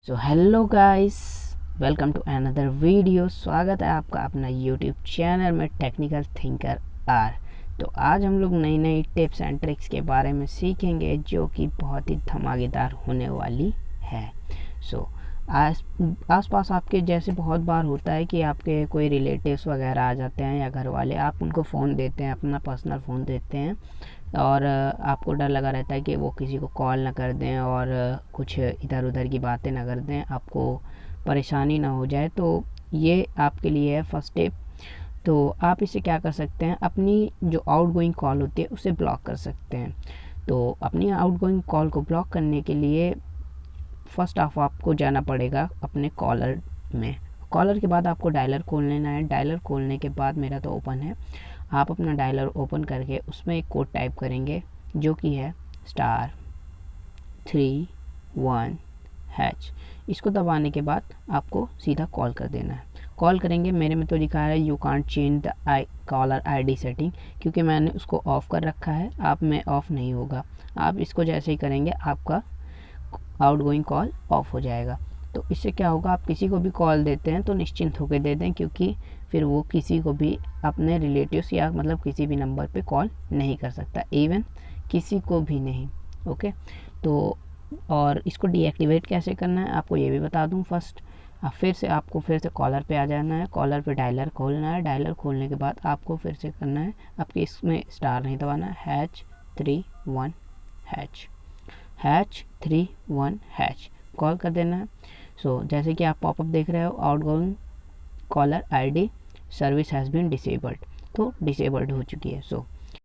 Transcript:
So hello guys, welcome to another video. स्वागत है आपका अपना यूट्यूब चैनल में टेक्निकल थिंकर आर। तो आज हम लोग नई नई टिप्स एंड ट्रिक्स के बारे में सीखेंगे जो कि बहुत ही धमाकेदार होने वाली है। सो आस पास आपके जैसे बहुत बार होता है कि आपके कोई रिलेटिव्स वगैरह आ जाते हैं या घर वाले, आप उनको फ़ोन देते हैं, अपना पर्सनल फ़ोन देते हैं और आपको डर लगा रहता है कि वो किसी को कॉल ना कर दें और कुछ इधर उधर की बातें ना कर दें, आपको परेशानी ना हो जाए। तो ये आपके लिए है फर्स्ट टिप। तो आप इसे क्या कर सकते हैं, अपनी जो आउटगोइंग कॉल होती है उसे ब्लॉक कर सकते हैं। तो अपनी आउटगोइंग कॉल को ब्लॉक करने के लिए फर्स्ट ऑफ आपको जाना पड़ेगा अपने कॉलर में। कॉलर के बाद आपको डायलर खोल लेना है। डायलर खोलने के बाद मेरा तो ओपन है, आप अपना डायलर ओपन करके उसमें एक कोड टाइप करेंगे जो कि है *31#। इसको दबाने के बाद आपको सीधा कॉल कर देना है। कॉल करेंगे, मेरे में तो लिखा है you can't change the caller ID setting, क्योंकि मैंने उसको ऑफ़ कर रखा है। आप में ऑफ़ नहीं होगा। आप इसको जैसे ही करेंगे आपका आउटगोइंग कॉल ऑफ हो जाएगा। तो इससे क्या होगा, आप किसी को भी कॉल देते हैं तो निश्चिंत होकर दे दें, क्योंकि फिर वो किसी को भी अपने रिलेटिव्स या मतलब किसी भी नंबर पे कॉल नहीं कर सकता, इवन किसी को भी नहीं। ओके, तो और इसको डीएक्टिवेट कैसे करना है आपको ये भी बता दूं। फर्स्ट फिर से कॉलर पे आ जाना है। कॉलर पे डायलर खोलना है। डायलर खोलने के बाद आपको फिर से करना है, आपके इसमें स्टार नहीं दबाना, #31##31# कॉल कर देना है। जैसे कि आप पॉपअप देख रहे हो, outgoing caller ID service has been disabled, तो डिसेबल्ड हो चुकी है।